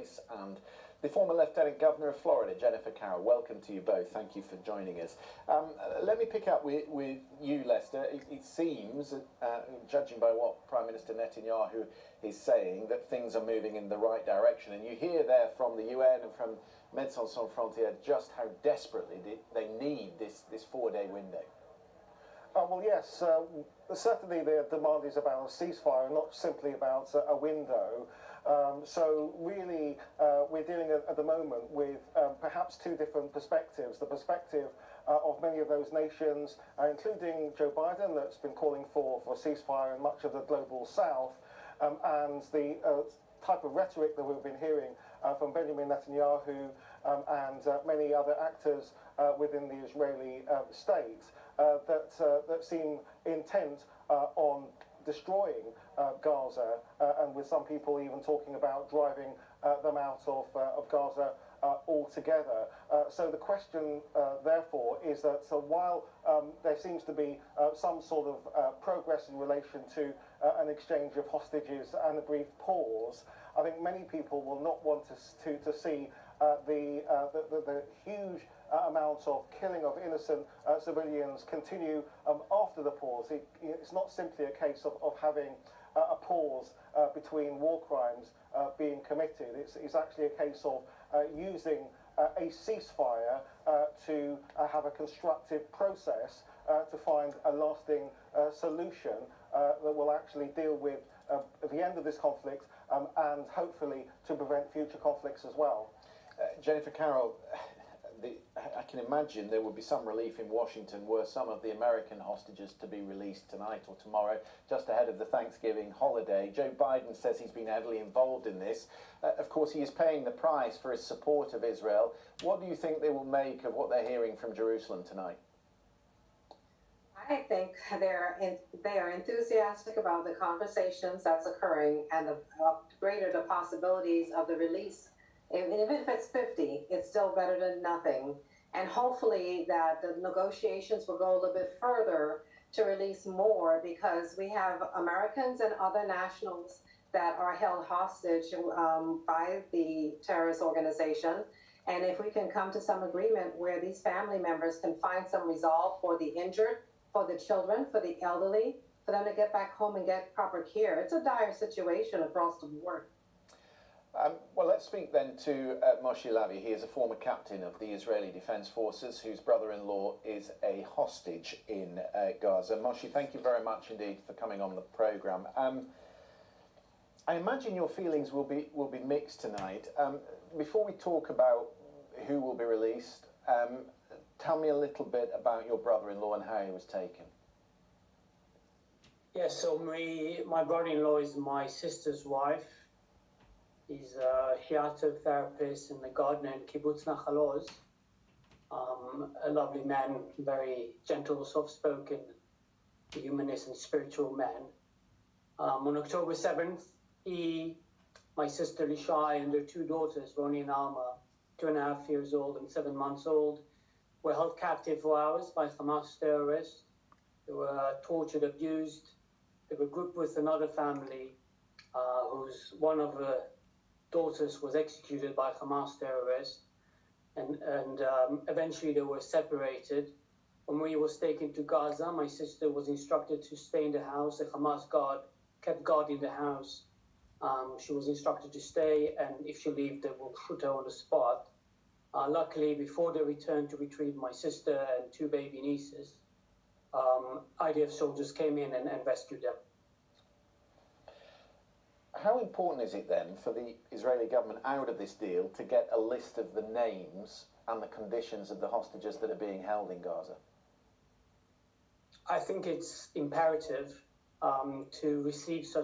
Joyce, and the former Lieutenant Governor of Florida, Jennifer Carroll. Welcome to you both. Thank you for joining us. Let me pick up with you, Lester. It seems, judging by what Prime Minister Netanyahu is saying, that things are moving in the right direction. And you hear there from the UN and from Médecins Sans Frontières just how desperately they need this 4-day window. Well, yes, certainly their demand is about a ceasefire, not simply about a window. So really, we're dealing at the moment with perhaps two different perspectives. The perspective of many of those nations, including Joe Biden, that's been calling for a ceasefire in much of the global south, and the type of rhetoric that we've been hearing from Benjamin Netanyahu and many other actors within the Israeli state that seem intent on destroying Gaza, and with some people even talking about driving them out of Gaza altogether. So the question, therefore, is that while there seems to be some sort of progress in relation to an exchange of hostages and a brief pause, I think many people will not want to see the huge amounts of killing of innocent civilians continue after the pause. It's not simply a case of having a pause between war crimes being committed. It's actually a case of using a ceasefire to have a constructive process to find a lasting solution that will actually deal with the end of this conflict and hopefully to prevent future conflicts as well. Jennifer Carroll, I can imagine there would be some relief in Washington were some of the American hostages to be released tonight or tomorrow, just ahead of the Thanksgiving holiday. Joe Biden says he's been heavily involved in this. Of course, he is paying the price for his support of Israel. What do you think they will make of what they're hearing from Jerusalem tonight? I think they are enthusiastic about the conversations that's occurring and the greater the possibilities of the release. Even if it's 50, it's still better than nothing. And hopefully that the negotiations will go a little bit further to release more, because we have Americans and other nationals that are held hostage by the terrorist organization. And if we can come to some agreement where these family members can find some resolve for the injured, for the children, for the elderly, for them to get back home and get proper care. It's a dire situation across the board. Well, let's speak then to Moshe Lavi. He is a former captain of the Israeli Defense Forces, whose brother-in-law is a hostage in Gaza. Moshe, thank you very much indeed for coming on the programme. I imagine your feelings will be mixed tonight. Before we talk about who will be released, tell me a little bit about your brother-in-law and how he was taken. Yes, so my brother-in-law is my sister's wife. He's a shiatsu therapist and a gardener in Kibbutz Nahal Oz. A lovely man, very gentle, soft-spoken, humanist and spiritual man. On October 7th, my sister Lishai and their two daughters, Roni and Alma, 2.5 years old and 7 months old, were held captive for hours by Hamas terrorists. They were tortured, abused. They were grouped with another family whose one of the daughters was executed by Hamas terrorists, and eventually they were separated. When we was taken to Gaza, my sister was instructed to stay in the house. The Hamas guard kept guard in the house. She was instructed to stay, and if she leaves, they will shoot her on the spot. Luckily, before they returned to retrieve my sister and 2 baby nieces, IDF soldiers came in and rescued them. How important is it then for the Israeli government out of this deal to get a list of the names and the conditions of the hostages that are being held in Gaza? I think it's imperative to receive such